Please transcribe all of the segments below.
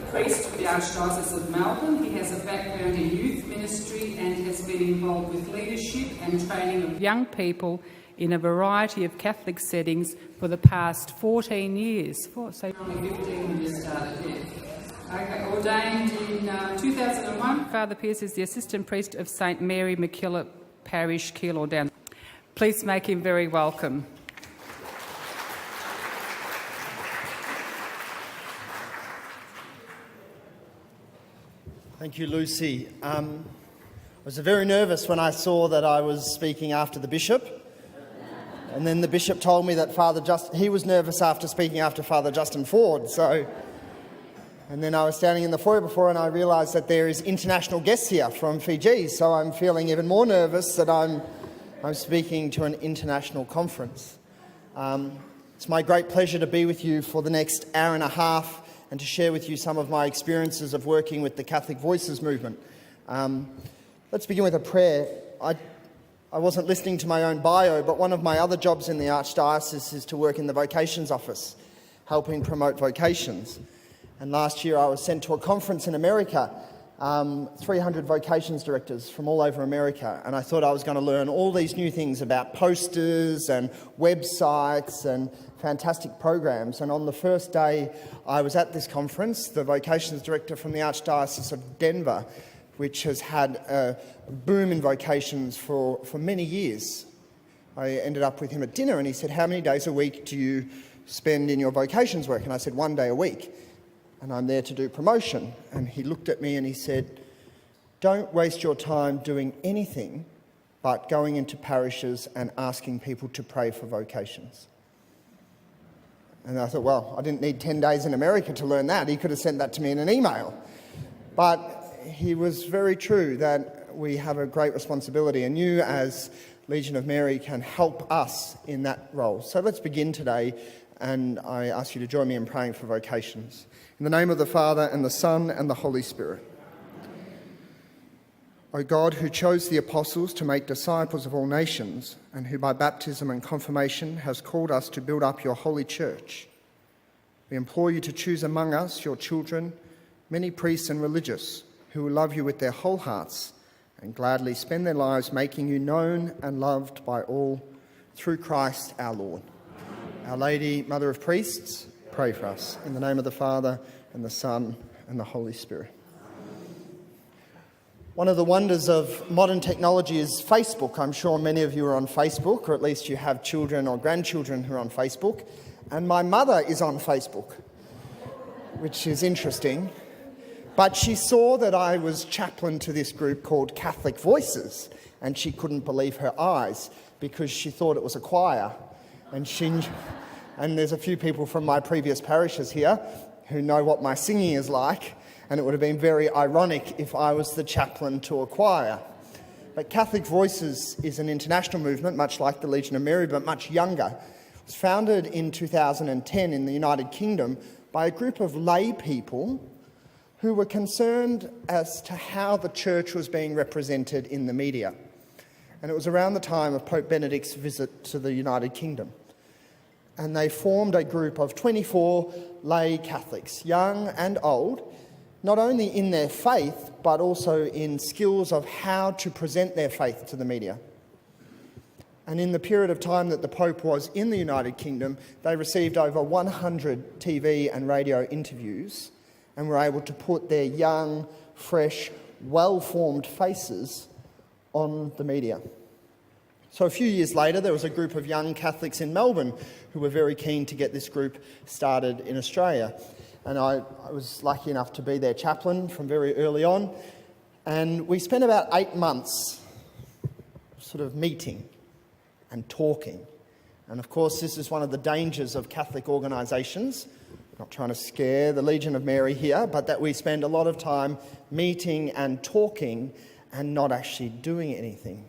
priest of the Archdiocese of Melbourne. He has a background in youth ministry and has been involved with leadership and training of young people in a variety of Catholic settings for the past 14 years. Only 15 when you started, yeah. Okay, ordained in 2001. Father Pearce is the assistant priest of St Mary McKillop Parish, Keilor Down. Please make him very welcome. Thank you, Lucy. I was very nervous when I saw that I was speaking after the bishop. And then the bishop told me that he was nervous after speaking after Father Justin Ford. And then I was standing in the foyer before and I realised that there is international guests here from Fiji. So I'm feeling even more nervous that I'm speaking to an international conference. It's my great pleasure to be with you for the next hour and a half and to share with you some of my experiences of working with the Catholic Voices movement. Let's begin with a prayer. I wasn't listening to my own bio, but one of my other jobs in the Archdiocese is to work in the vocations office, helping promote vocations. And last year I was sent to a conference in America, 300 vocations directors from all over America, and I thought I was going to learn all these new things about posters and websites and fantastic programs. And on the first day I was at this conference, the vocations director from the Archdiocese of Denver, which has had a boom in vocations for many years. I ended up with him at dinner and he said, "How many days a week do you spend in your vocations work?" And I said, "1 day a week. And I'm there to do promotion." And he looked at me and he said, "Don't waste your time doing anything but going into parishes and asking people to pray for vocations." And I thought, well, I didn't need 10 days in America to learn that. He could have sent that to me in an email. But he was very true that we have a great responsibility, and you as Legion of Mary can help us in that role. So let's begin today, and I ask you to join me in praying for vocations. In the name of the Father, and the Son, and the Holy Spirit. O God, who chose the apostles to make disciples of all nations, and who by baptism and confirmation has called us to build up your holy church, we implore you to choose among us, your children, many priests and religious, who will love you with their whole hearts and gladly spend their lives making you known and loved by all, through Christ our Lord. Our Lady, Mother of Priests, pray for us. In the name of the Father, and the Son, and the Holy Spirit. One of the wonders of modern technology is Facebook. I'm sure many of you are on Facebook, or at least you have children or grandchildren who are on Facebook. And my mother is on Facebook, which is interesting. But she saw that I was chaplain to this group called Catholic Voices, and she couldn't believe her eyes because she thought it was a choir. And there's a few people from my previous parishes here who know what my singing is like, and it would have been very ironic if I was the chaplain to a choir. But Catholic Voices is an international movement, much like the Legion of Mary, but much younger. It was founded in 2010 in the United Kingdom by a group of lay people who were concerned as to how the church was being represented in the media. And it was around the time of Pope Benedict's visit to the United Kingdom. And they formed a group of 24 lay Catholics, young and old, not only in their faith, but also in skills of how to present their faith to the media. And in the period of time that the Pope was in the United Kingdom, they received over 100 TV and radio interviews and were able to put their young, fresh, well-formed faces on the media. So a few years later, there was a group of young Catholics in Melbourne who were very keen to get this group started in Australia. And I was lucky enough to be their chaplain from very early on. And we spent about 8 months sort of meeting and talking. And of course, this is one of the dangers of Catholic organisations. Not trying to scare the Legion of Mary here, but that we spend a lot of time meeting and talking and not actually doing anything.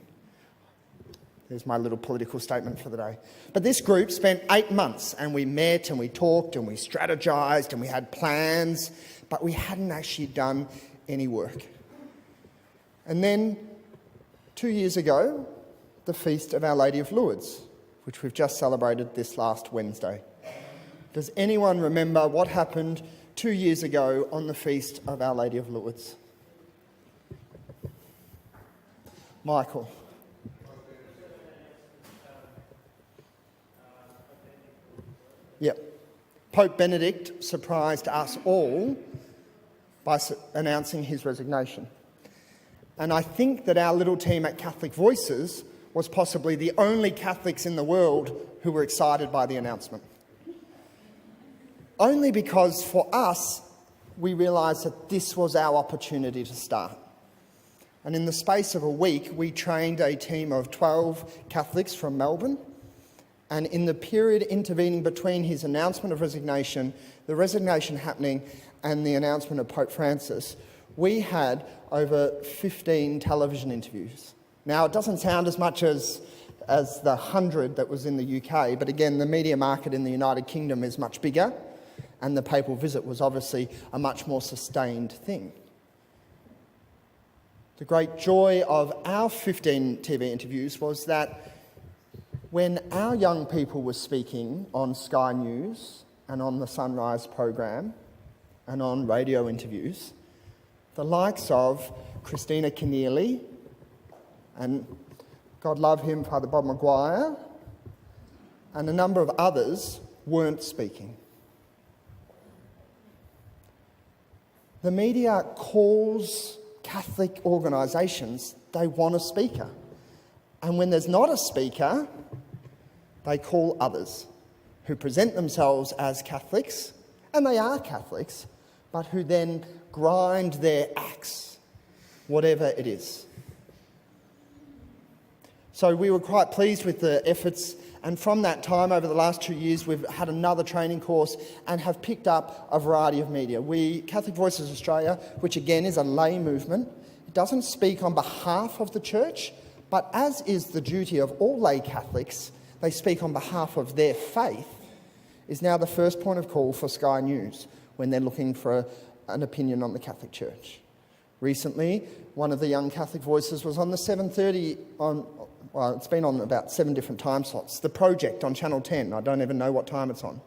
There's my little political statement for the day. But this group spent 8 months, and we met and we talked and we strategised and we had plans, but we hadn't actually done any work. And then 2 years ago, the Feast of Our Lady of Lourdes, which we've just celebrated this last Wednesday. Does anyone remember what happened 2 years ago on the feast of Our Lady of Lourdes. Michael. Yep. Pope Benedict surprised us all by announcing his resignation. And I think that our little team at Catholic Voices was possibly the only Catholics in the world who were excited by the announcement. Only because for us, we realised that this was our opportunity to start. And in the space of a week, we trained a team of 12 Catholics from Melbourne. And in the period intervening between his announcement of resignation, the resignation happening, and the announcement of Pope Francis, we had over 15 television interviews. Now, it doesn't sound as much as the 100 that was in the UK, but again, the media market in the United Kingdom is much bigger, and the papal visit was obviously a much more sustained thing. The great joy of our 15 TV interviews was that when our young people were speaking on Sky News and on the Sunrise program and on radio interviews, the likes of Christina Keneally and, God love him, Father Bob Maguire, and a number of others weren't speaking. The media calls Catholic organisations, they want a speaker. And when there's not a speaker, they call others who present themselves as Catholics, and they are Catholics, but who then grind their axe, whatever it is. So we were quite pleased with the efforts, and from that time, over the last 2 years, we've had another training course and have picked up a variety of media. We, Catholic Voices Australia, which again is a lay movement, it doesn't speak on behalf of the Church, but as is the duty of all lay Catholics, they speak on behalf of their faith, is now the first point of call for Sky News when they're looking for an opinion on the Catholic Church. Recently, one of the young Catholic Voices was on the 7:30 well, it's been on about 7 different time slots. The Project on Channel 10, I don't even know what time it's on. Do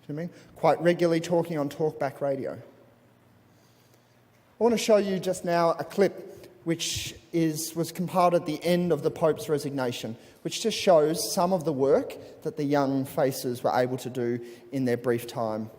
you know what I mean? Quite regularly talking on Talkback Radio. I want to show you just now a clip which was compiled at the end of the Pope's resignation, which just shows some of the work that the young faces were able to do in their brief time.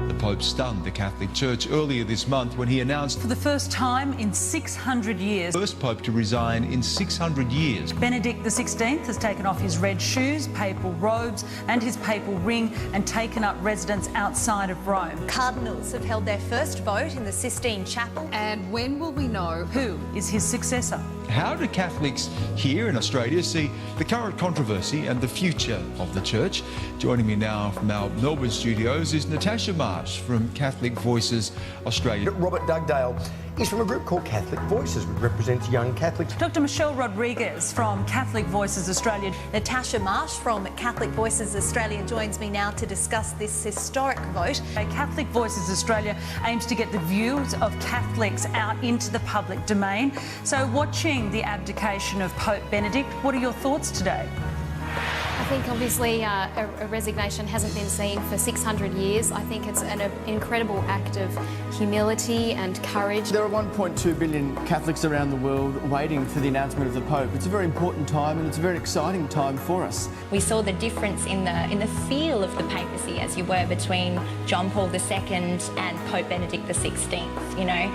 The Pope stunned the Catholic Church earlier this month when he announced, for the first time in 600 years, first Pope to resign in 600 years. Benedict XVI has taken off his red shoes, papal robes and his papal ring and taken up residence outside of Rome. Cardinals have held their first vote in the Sistine Chapel. And when will we know who is his successor? How do Catholics here in Australia see the current controversy and the future of the Church? Joining me now from our Melbourne studios is Natasha Marsh from Catholic Voices Australia. Robert Dugdale is from a group called Catholic Voices, which represents young Catholics. Dr. Michelle Rodriguez from Catholic Voices Australia. Natasha Marsh from Catholic Voices Australia joins me now to discuss this historic vote. Catholic Voices Australia aims to get the views of Catholics out into the public domain. So watching the abdication of Pope Benedict, what are your thoughts today? I think obviously a resignation hasn't been seen for 600 years. I think it's an incredible act of humility and courage. There are 1.2 billion Catholics around the world waiting for the announcement of the Pope. It's a very important time and it's a very exciting time for us. We saw the difference in the feel of the papacy, as you were, between John Paul II and Pope Benedict XVI. You know,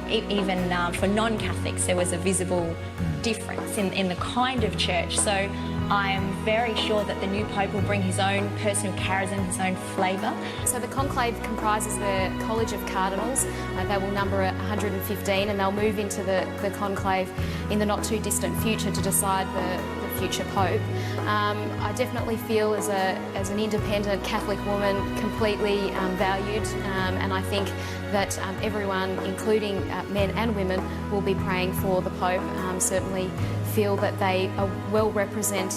even for non-Catholics there was a visible difference in the kind of church. So I am very sure that the new Pope will bring his own personal charism, his own flavour. So the conclave comprises the College of Cardinals. They will number 115 and they'll move into the conclave in the not too distant future to decide the future Pope. I definitely feel as an independent Catholic woman completely valued, and I think that everyone, including men and women, will be praying for the Pope. Certainly feel that they well represent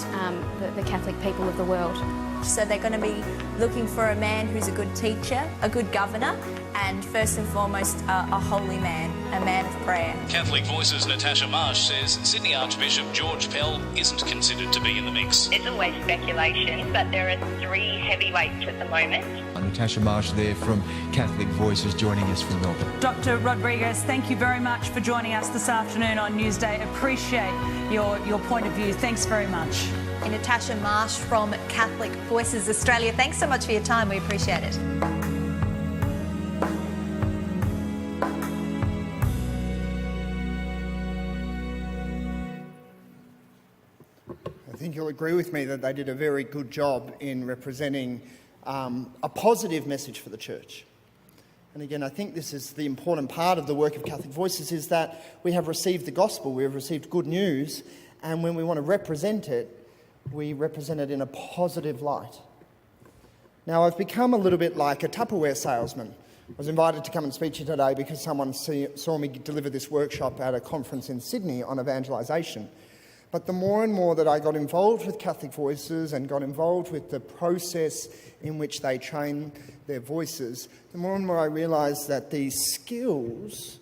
the Catholic people of the world. So they're going to be looking for a man who's a good teacher, a good governor, and first and foremost, a holy man, a man of prayer. Catholic Voices' Natasha Marsh says Sydney Archbishop George Pell isn't considered to be in the mix. It's always speculation, but there are 3 heavyweights at the moment. Natasha Marsh there from Catholic Voices joining us from Melbourne. Dr. Rodriguez, thank you very much for joining us this afternoon on Newsday. Appreciate your point of view. Thanks very much. And Natasha Marsh from Catholic Voices Australia. Thanks so much for your time. We appreciate it. I think you'll agree with me that they did a very good job in representing a positive message for the church. And again, I think this is the important part of the work of Catholic Voices, is that we have received the gospel, we have received good news, and when we want to represent it, we represent it in a positive light. Now, I've become a little bit like a Tupperware salesman. I was invited to come and speak to you today because someone saw me deliver this workshop at a conference in Sydney on evangelisation. But the more and more that I got involved with Catholic Voices and got involved with the process in which they train their voices, the more and more I realised that these skills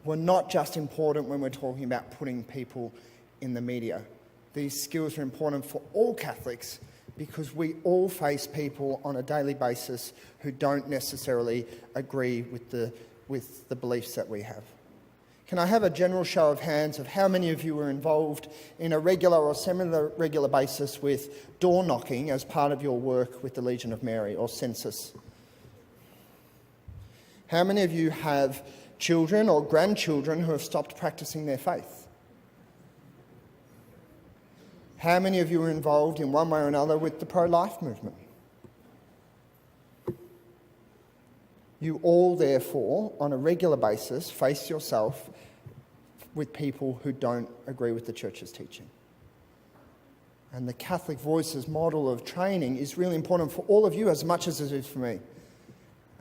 were not just important when we're talking about putting people in the media. These skills are important for all Catholics because we all face people on a daily basis who don't necessarily agree with the beliefs that we have. Can I have a general show of hands of how many of you were involved in a regular or semi-regular basis with door knocking as part of your work with the Legion of Mary or Senatus? How many of you have children or grandchildren who have stopped practicing their faith? How many of you are involved in one way or another with the pro-life movement? You all, therefore, on a regular basis, face yourself with people who don't agree with the Church's teaching. And the Catholic Voices model of training is really important for all of you as much as it is for me.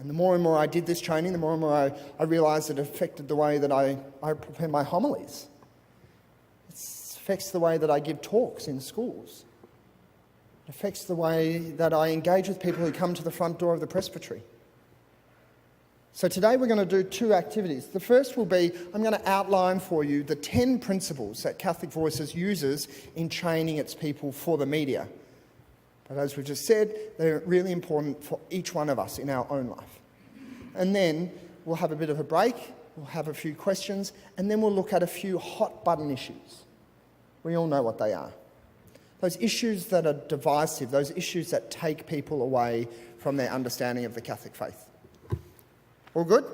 And the more and more I did this training, the more and more I realised it affected the way that I prepare my homilies. It affects the way that I give talks in schools. It affects the way that I engage with people who come to the front door of the presbytery. So today we're going to do 2 activities. The first will be, I'm going to outline for you the 10 principles that Catholic Voices uses in training its people for the media. But as we've just said, they're really important for each one of us in our own life. And then we'll have a bit of a break, we'll have a few questions, and then we'll look at a few hot button issues. We all know what they are. Those issues that are divisive, those issues that take people away from their understanding of the Catholic faith. All good?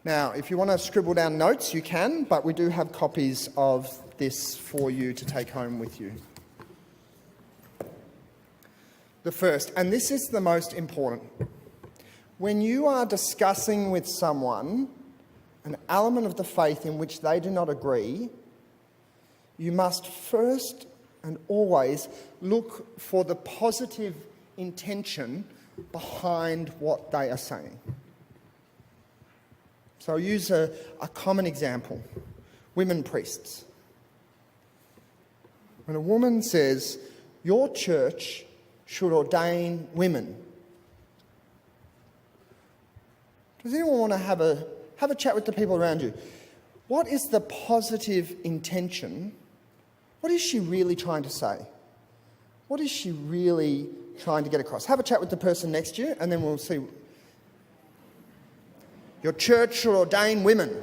Now, if you want to scribble down notes, you can, but we do have copies of this for you to take home with you. The first, and this is the most important. When you are discussing with someone an element of the faith in which they do not agree, you must first and always look for the positive intention behind what they are saying. So I'll use a common example. Women priests. When a woman says, your church should ordain women, does anyone want to have a chat with the people around you? What is the positive intention? What is she really trying to say? What is she really trying to get across? Have a chat with the person next to you and then we'll see. Your church should ordain women.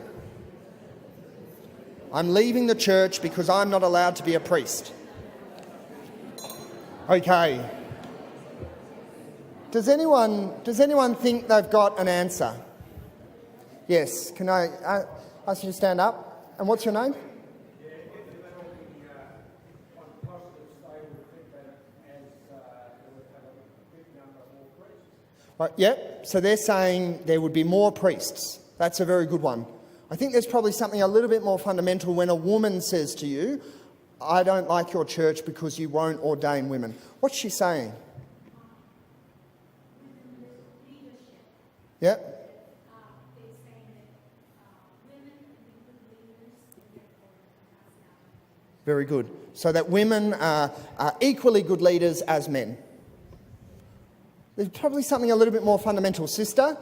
I'm leaving the church because I'm not allowed to be a priest. Okay. Does anyone think they've got an answer? Yes. Can I ask you to stand up? And what's your name? Right, yep, so they're saying there would be more priests. That's a very good one. I think there's probably something a little bit more fundamental when a woman says to you, I don't like your church because you won't ordain women. What's she saying? Yep. Very good. So that women are equally good leaders as men. There's probably something a little bit more fundamental. Sister,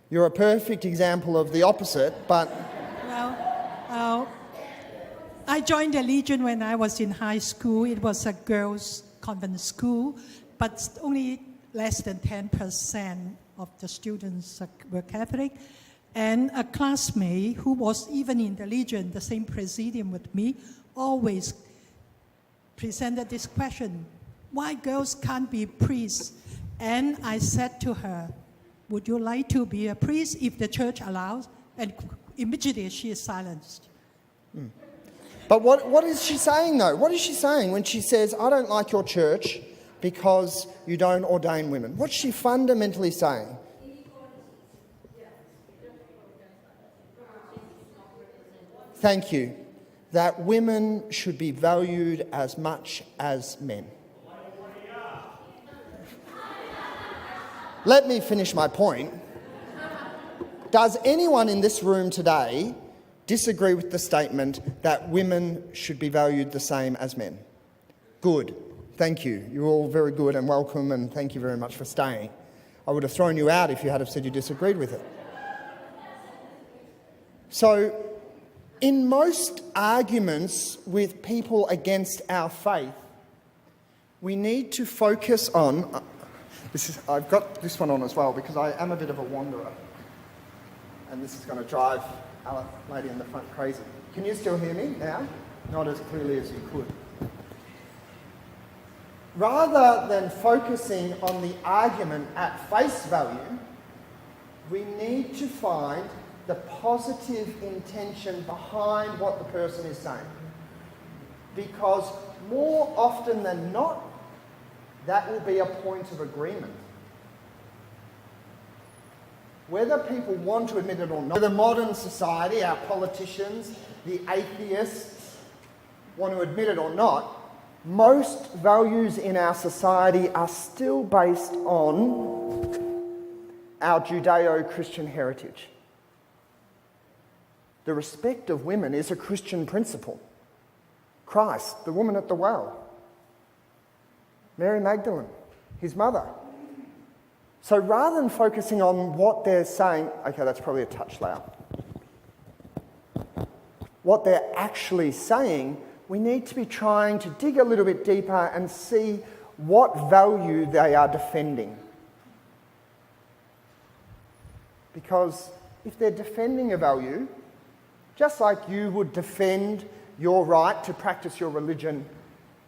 you're a perfect example of the opposite, but... Well, I joined the Legion when I was in high school. It was a girls' convent school, but only less than 10% of the students were Catholic. And a classmate who was even in the Legion, the same presidium with me, always presented this question: why girls can't be priests? And I said to her, would you like to be a priest if the church allows? And immediately she is silenced. But what is she saying, though? What is she saying when she says, I don't like your church because you don't ordain women? What's she fundamentally saying? Thank you. That women should be valued as much as men. Let me finish my point. Does anyone in this room today disagree with the statement that women should be valued the same as men? Good. Thank you. You're all very good and welcome, and thank you very much for staying. I would have thrown you out if you had have said you disagreed with it. So, in most arguments with people against our faith, we need to focus on... I've got this one on as well because I am a bit of a wanderer. And this is going to drive our lady in the front crazy. Can you still hear me now? Not as clearly as you could. Rather than focusing on the argument at face value, we need to find the positive intention behind what the person is saying. Because more often than not, that will be a point of agreement. Whether people want to admit it or not, the modern society, our politicians, the atheists, want to admit it or not, most values in our society are still based on our Judeo-Christian heritage. The respect of women is a Christian principle. Christ, the woman at the well, Mary Magdalene, his mother. So rather than focusing on what they're saying, okay, that's probably a touch loud. What they're actually saying, we need to be trying to dig a little bit deeper and see what value they are defending. Because if they're defending a value, just like you would defend your right to practice your religion,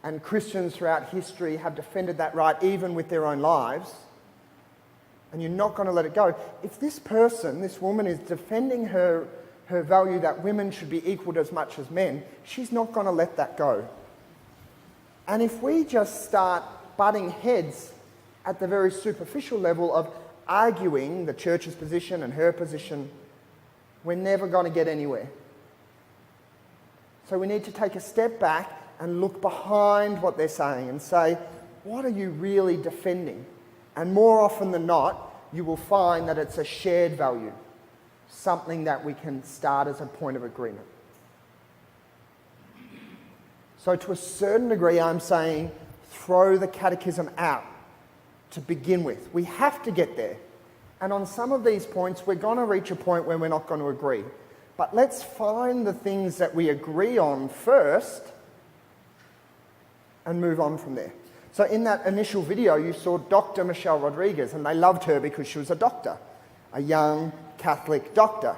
and Christians throughout history have defended that right even with their own lives, and you're not going to let it go. If this person, this woman, is defending her value that women should be equal as much as men, she's not going to let that go. And if we just start butting heads at the very superficial level of arguing the church's position and her position, we're never going to get anywhere. So we need to take a step back and look behind what they're saying and say, what are you really defending? And more often than not, you will find that it's a shared value, something that we can start as a point of agreement. So to a certain degree, I'm saying throw the catechism out to begin with. We have to get there. And on some of these points, we're going to reach a point where we're not going to agree. But let's find the things that we agree on first and move on from there. So in that initial video, you saw Dr. Michelle Rodriguez, and they loved her because she was a doctor, a young Catholic doctor.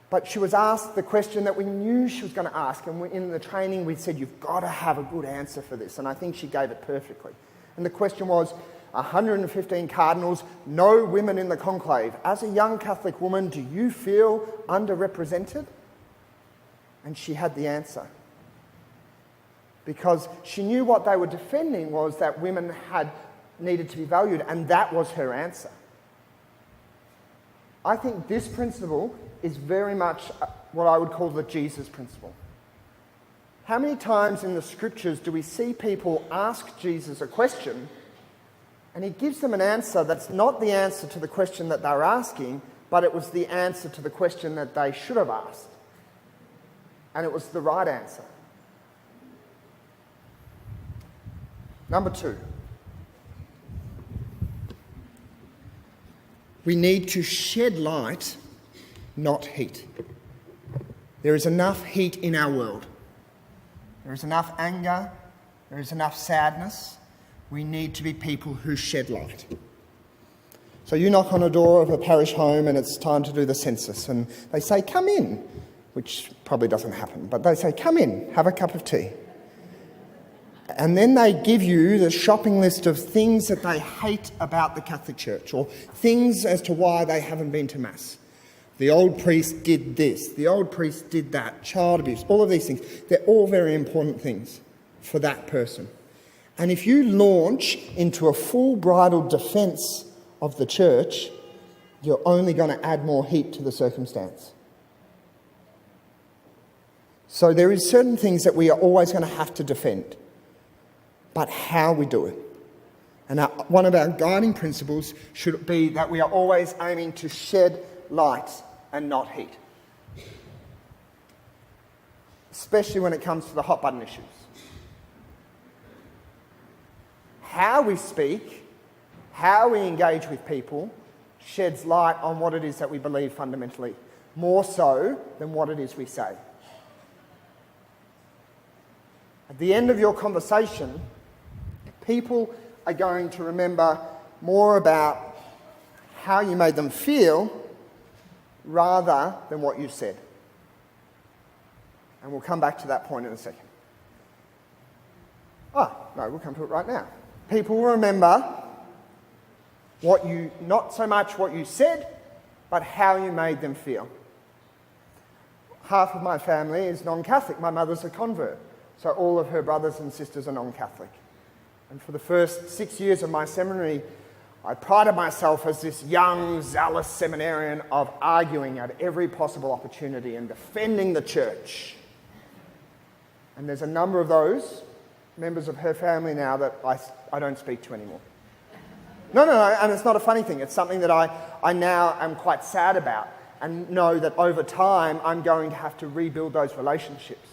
But she was asked the question that we knew she was going to ask, and in the training we said, you've got to have a good answer for this, and I think she gave it perfectly. And the question was, 115 cardinals, no women in the conclave. As a young Catholic woman, do you feel underrepresented? And she had the answer. Because she knew what they were defending was that women needed to be valued, and that was her answer. I think this principle is very much what I would call the Jesus principle. How many times in the scriptures do we see people ask Jesus a question and he gives them an answer that's not the answer to the question that they're asking, but it was the answer to the question that they should have asked. And it was the right answer. Number 2. We need to shed light, not heat. There is enough heat in our world. There is enough anger. There is enough sadness. We need to be people who shed light. So you knock on a door of a parish home and it's time to do the census, and they say, come in, which probably doesn't happen, but they say, come in, have a cup of tea. And then they give you the shopping list of things that they hate about the Catholic Church, or things as to why they haven't been to Mass. The old priest did this, the old priest did that, child abuse, all of these things. They're all very important things for that person. And if you launch into a full bridal defence of the church, you're only going to add more heat to the circumstance. So there is certain things that we are always going to have to defend, but how we do it. And one of our guiding principles should be that we are always aiming to shed light and not heat, especially when it comes to the hot button issues. How we speak, how we engage with people sheds light on what it is that we believe fundamentally, more so than what it is we say. At the end of your conversation, people are going to remember more about how you made them feel rather than what you said. And we'll come back to that point in a second. Oh, no, we'll come to it right now. People will remember not so much what you said, but how you made them feel. Half of my family is non-Catholic. My mother's a convert, so all of her brothers and sisters are non-Catholic. And for the first 6 years of my seminary, I prided myself as this young, zealous seminarian of arguing at every possible opportunity and defending the church. And there's a number of those members of her family now that I don't speak to anymore. No, and it's not a funny thing. It's something that I now am quite sad about and know that over time I'm going to have to rebuild those relationships.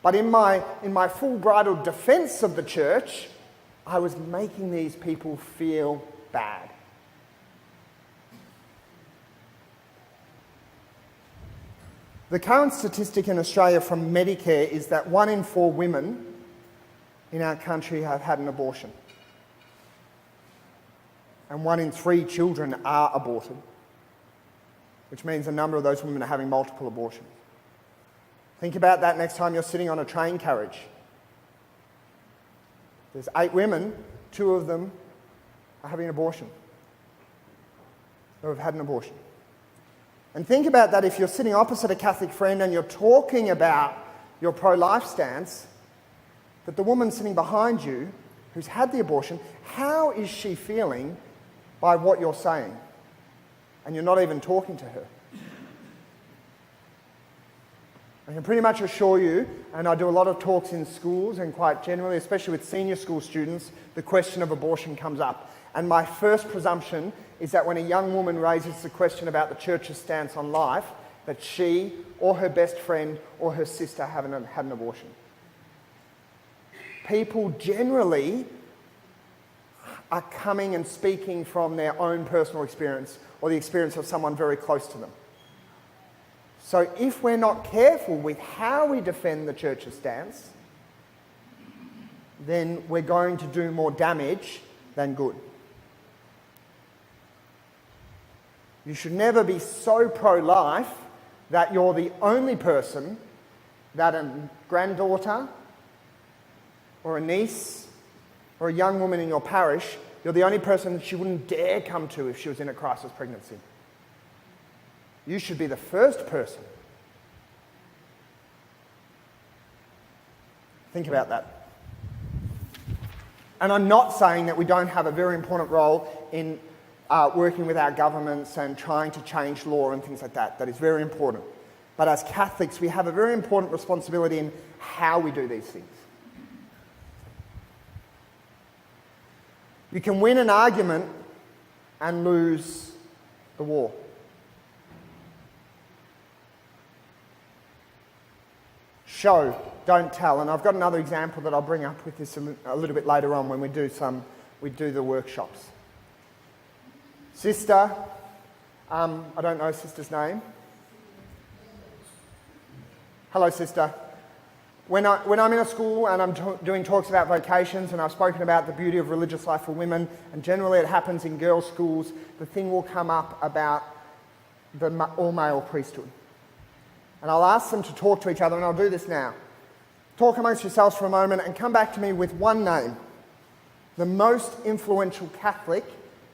But in my full bridal defence of the church, I was making these people feel bad. The current statistic in Australia from Medicare is that 1 in 4 women in our country have had an abortion. And 1 in 3 children are aborted, which means a number of those women are having multiple abortions. Think about that next time you're sitting on a train carriage. There's 8 women, 2 of them are having an abortion, or have had an abortion. And think about that if you're sitting opposite a Catholic friend and you're talking about your pro-life stance, that the woman sitting behind you who's had the abortion, how is she feeling by what you're saying? And you're not even talking to her. I can pretty much assure you, and I do a lot of talks in schools and quite generally, especially with senior school students, the question of abortion comes up. And my first presumption is that when a young woman raises the question about the church's stance on life, that she or her best friend or her sister had an abortion. People generally are coming and speaking from their own personal experience or the experience of someone very close to them. So if we're not careful with how we defend the church's stance, then we're going to do more damage than good. You should never be so pro-life that you're the only person that a granddaughter or a niece or a young woman in your parish, you're the only person that she wouldn't dare come to if she was in a crisis pregnancy. You should be the first person. Think about that. And I'm not saying that we don't have a very important role in working with our governments and trying to change law and things like that. That is very important. But as Catholics, we have a very important responsibility in how we do these things. You can win an argument and lose the war. Show, don't tell. And I've got another example that I'll bring up with this a little bit later on when we do the workshops. sister, I don't know sister's name. Hello, sister. When I'm in a school and I'm doing talks about vocations, and I've spoken about the beauty of religious life for women, and generally it happens in girls' schools, the thing will come up about the all-male priesthood. And I'll ask them to talk to each other, and I'll do this now. Talk amongst yourselves for a moment and come back to me with one name. The most influential Catholic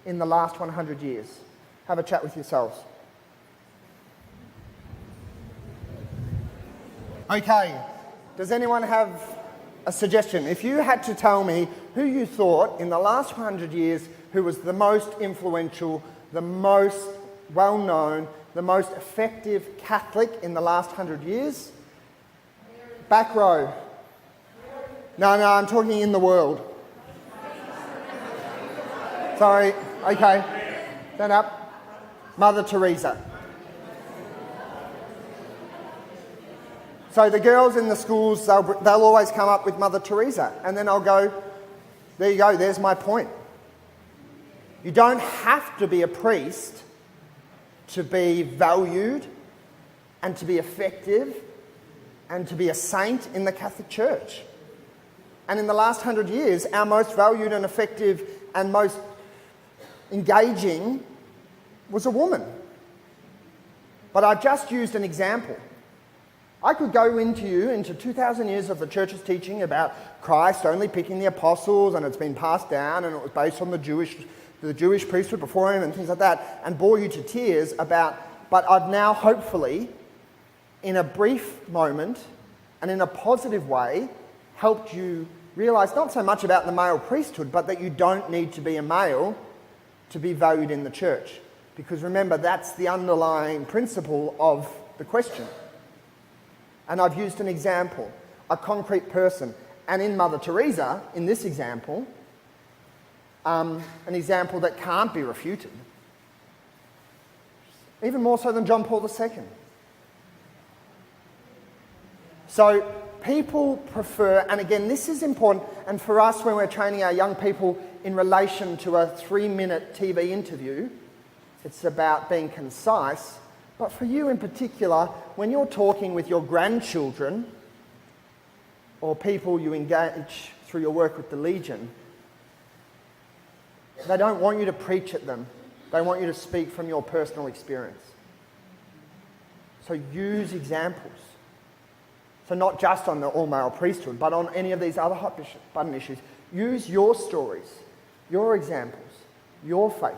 in the last 100 years. Have a chat with yourselves. Okay, does anyone have a suggestion? If you had to tell me who you thought in the last 100 years who was the most influential, the most well-known, the most effective Catholic in the last 100 years? Back row. No, I'm talking in the world. Sorry, okay. Stand up. Mother Teresa. So the girls in the schools, they'll always come up with Mother Teresa, and then I'll go, there you go, there's my point. You don't have to be a priest to be valued and to be effective and to be a saint in the Catholic Church. And in the last 100 years, our most valued and effective and most engaging was a woman. But I've just used an example. I could go into 2,000 years of the Church's teaching about Christ only picking the apostles, and it's been passed down, and it was based on the Jewish priesthood before him and things like that, and bore you to tears about, but I've now hopefully, in a brief moment and in a positive way, helped you realise not so much about the male priesthood, but that you don't need to be a male to be valued in the church. Because remember, that's the underlying principle of the question. And I've used an example, a concrete person. And in Mother Teresa, in this example, an example that can't be refuted. Even more so than John Paul II. So people prefer, and again, this is important, and for us when we're training our young people in relation to a 3-minute TV interview, it's about being concise. But for you in particular, when you're talking with your grandchildren or people you engage through your work with the Legion, they don't want you to preach at them. They want you to speak from your personal experience. So use examples. So not just on the all-male priesthood, but on any of these other hot-button issues. Use your stories, your examples, your faith.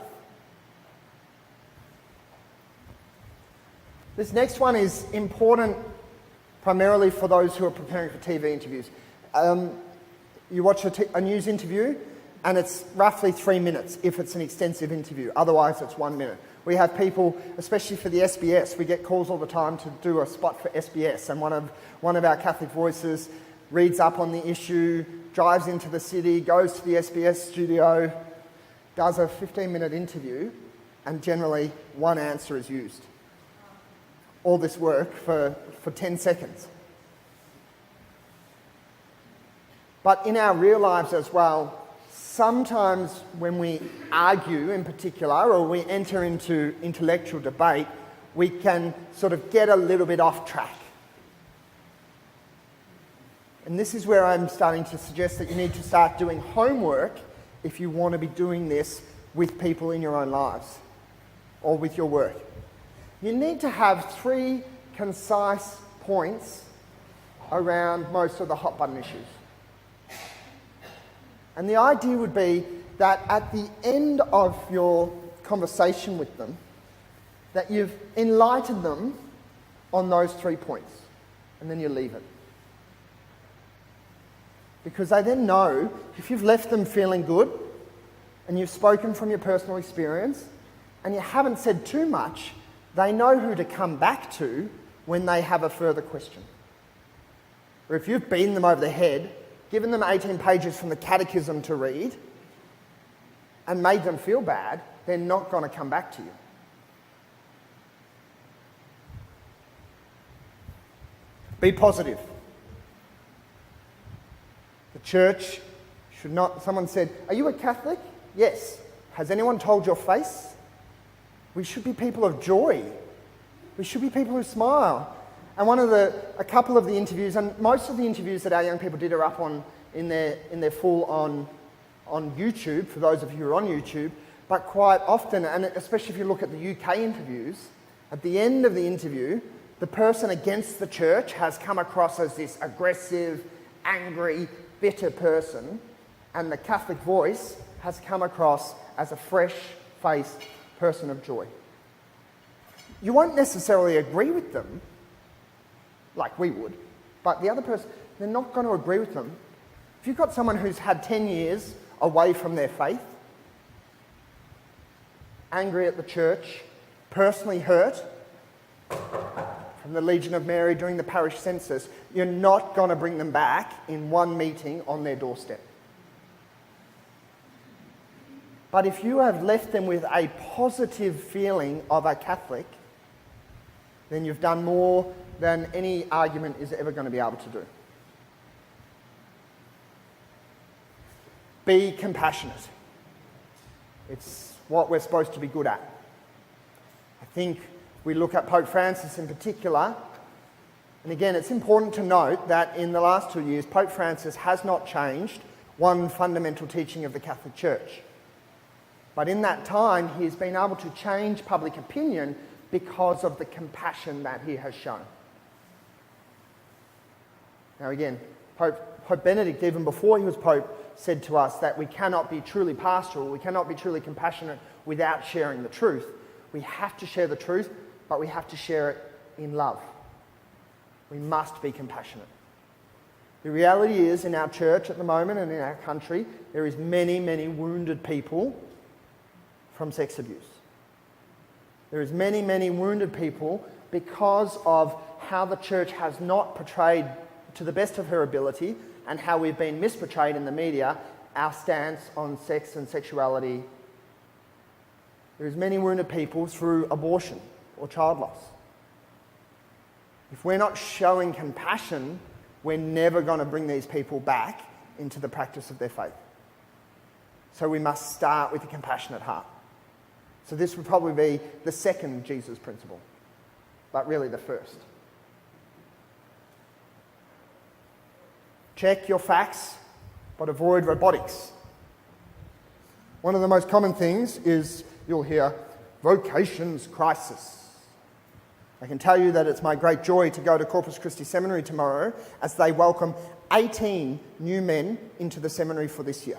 This next one is important primarily for those who are preparing for TV interviews. You watch a news interview and it's roughly 3 minutes if it's an extensive interview. Otherwise, it's 1 minute. We have people, especially for the SBS, we get calls all the time to do a spot for SBS, and one of our Catholic Voices reads up on the issue, drives into the city, goes to the SBS studio, does a 15-minute interview, and generally one answer is used. All this work for 10 seconds. But in our real lives as well, sometimes when we argue in particular, or we enter into intellectual debate, we can sort of get a little bit off track. And this is where I'm starting to suggest that you need to start doing homework if you want to be doing this with people in your own lives or with your work. You need to have 3 concise points around most of the hot button issues. And the idea would be that at the end of your conversation with them, that you've enlightened them on those 3 points, and then you leave it. Because they then know, if you've left them feeling good, and you've spoken from your personal experience, and you haven't said too much, they know who to come back to when they have a further question. Or if you've beaten them over the head, given them 18 pages from the catechism to read, and made them feel bad, they're not going to come back to you. Be positive. The church should not... Someone said, "Are you a Catholic?" "Yes." "Has anyone told your face?" We should be people of joy. We should be people who smile. And a couple of the interviews, and most of the interviews that our young people did are up in their full on YouTube, for those of you who are on YouTube, but quite often, and especially if you look at the UK interviews, at the end of the interview, the person against the church has come across as this aggressive, angry, bitter person, and the Catholic voice has come across as a fresh-faced person of joy. You won't necessarily agree with them, like we would, but the other person, they're not going to agree with them. If you've got someone who's had 10 years away from their faith, angry at the church, personally hurt from the Legion of Mary during the parish census, you're not going to bring them back in one meeting on their doorstep. But if you have left them with a positive feeling of a Catholic, then you've done more than any argument is ever going to be able to do. Be compassionate. It's what we're supposed to be good at. I think we look at Pope Francis in particular, and again, it's important to note that in the last 2 years, Pope Francis has not changed one fundamental teaching of the Catholic Church. But in that time, he's been able to change public opinion because of the compassion that he has shown. Now again, Pope Benedict, even before he was Pope, said to us that we cannot be truly pastoral, we cannot be truly compassionate without sharing the truth. We have to share the truth, but we have to share it in love. We must be compassionate. The reality is, in our church at the moment and in our country, there is many, many wounded people from sex abuse. There is many, many wounded people because of how the church has not portrayed, to the best of her ability, and how we've been misportrayed in the media, our stance on sex and sexuality. There is many wounded people through abortion or child loss. If we're not showing compassion, we're never going to bring these people back into the practice of their faith. So we must start with a compassionate heart. So this would probably be the second Jesus principle, but really the first. Check your facts, but avoid robotics. One of the most common things is you'll hear vocations crisis. I can tell you that it's my great joy to go to Corpus Christi Seminary tomorrow as they welcome 18 new men into the seminary for this year.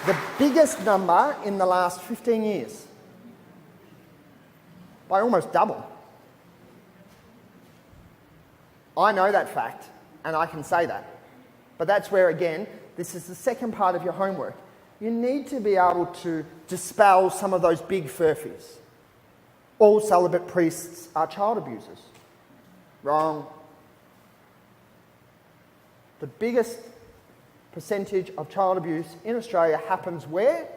The biggest number in the last 15 years, by almost double. I know that fact, and I can say that. But that's where, again, this is the second part of your homework. You need to be able to dispel some of those big furphies. All celibate priests are child abusers. Wrong. The biggest percentage of child abuse in Australia happens where?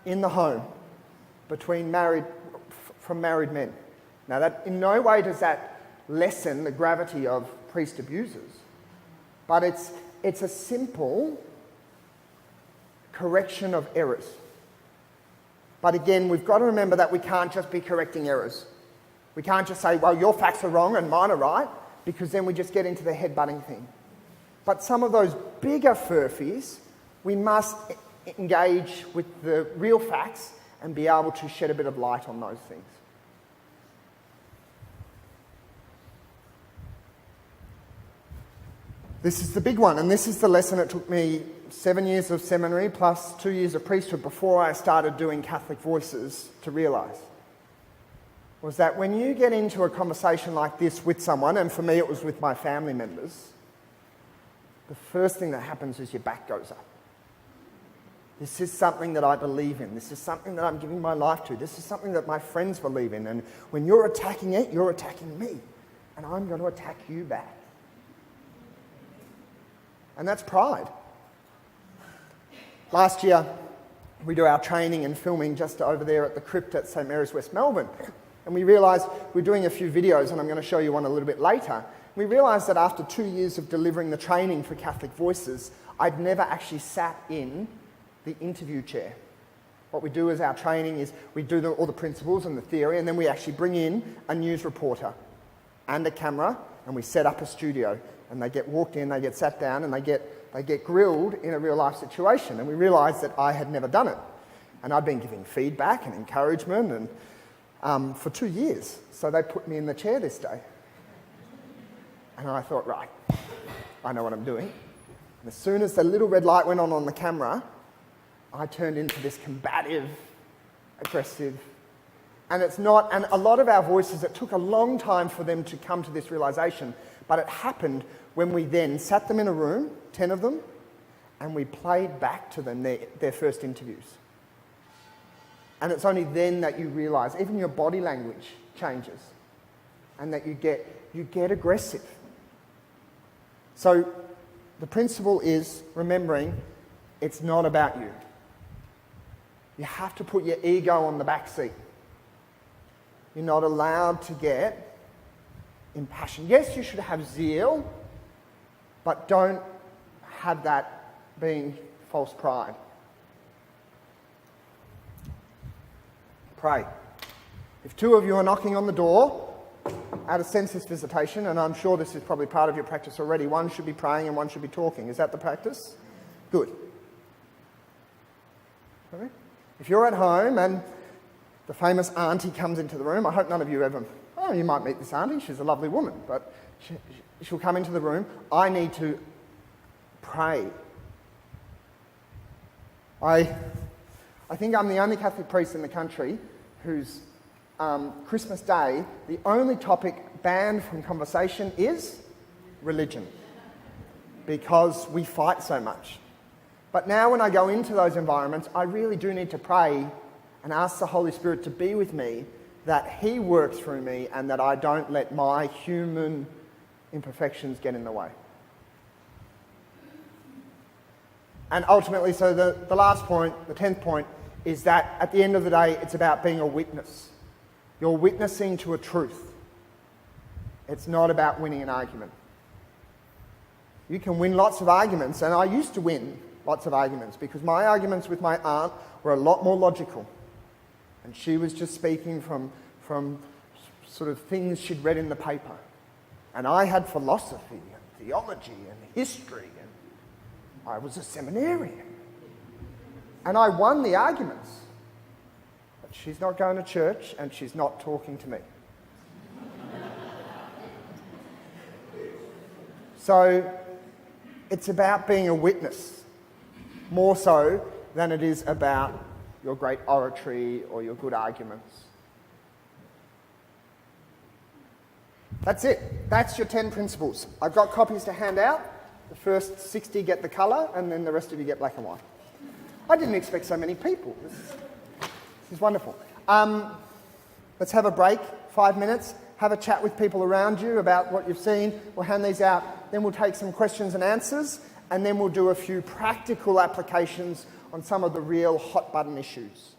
In the home, from married men. Now, that in no way does that lessen the gravity of priest abusers, but it's a simple correction of errors. But again, we've got to remember that we can't just be correcting errors. We can't just say, well, your facts are wrong and mine are right, because then we just get into the headbutting thing. But some of those bigger furphies, we must engage with the real facts and be able to shed a bit of light on those things. This is the big one, and this is the lesson it took me 7 years of seminary plus 2 years of priesthood before I started doing Catholic Voices to realise. Was that when you get into a conversation like this with someone, and for me it was with my family members, the first thing that happens is your back goes up. This is something that I believe in. This is something that I'm giving my life to. This is something that my friends believe in. And when you're attacking it, you're attacking me. And I'm going to attack you back. And that's pride. Last year, we do our training and filming just over there at the crypt at St Mary's, West Melbourne. And we realised we're doing a few videos, and I'm going to show you one a little bit later. We realised that after 2 years of delivering the training for Catholic Voices, I'd never actually sat in the interview chair. What we do as our training is we do all the principles and the theory, and then we actually bring in a news reporter and a camera, and we set up a studio. And they get walked in, they get sat down, and they get grilled in a real life situation. And we realised that I had never done it. And I'd been giving feedback and encouragement and for 2 years. So they put me in the chair this day. And I thought, right, I know what I'm doing. And as soon as the little red light went on the camera, I turned into this combative, aggressive, and a lot of our voices, it took a long time for them to come to this realisation, but it happened when we then sat them in a room, 10 of them, and we played back to them their first interviews. And it's only then that you realise, even your body language changes, and that you get aggressive. So the principle is remembering it's not about you. You have to put your ego on the back seat. You're not allowed to get impassioned. Yes, you should have zeal, but don't have that being false pride. Pray. If 2 of you are knocking on the door at a census visitation, and I'm sure this is probably part of your practice already, one should be praying and one should be talking. Is that the practice? Good. Okay. If you're at home and the famous auntie comes into the room, I hope none of you ever, you might meet this auntie, she's a lovely woman, but she'll come into the room. I need to pray. I think I'm the only Catholic priest in the country whose Christmas Day, the only topic banned from conversation is religion, because we fight so much. But now when I go into those environments, I really do need to pray and ask the Holy Spirit to be with me, that He works through me and that I don't let my human imperfections get in the way. And ultimately, so the last point, the 10th point, is that at the end of the day, it's about being a witness. You're witnessing to a truth. It's not about winning an argument. You can win lots of arguments, and I used to win lots of arguments because my arguments with my aunt were a lot more logical. And she was just speaking from sort of things she'd read in the paper. And I had philosophy and theology and history, and I was a seminarian. And I won the arguments. But she's not going to church and she's not talking to me. So it's about being a witness, more so than it is about your great oratory or your good arguments. That's it. That's your 10 principles. I've got copies to hand out. The first 60 get the colour, and then the rest of you get black and white. I didn't expect so many people. This is wonderful. Let's have a break, 5 minutes. Have a chat with people around you about what you've seen. We'll hand these out. Then we'll take some questions and answers, and then we'll do a few practical applications on some of the real hot button issues.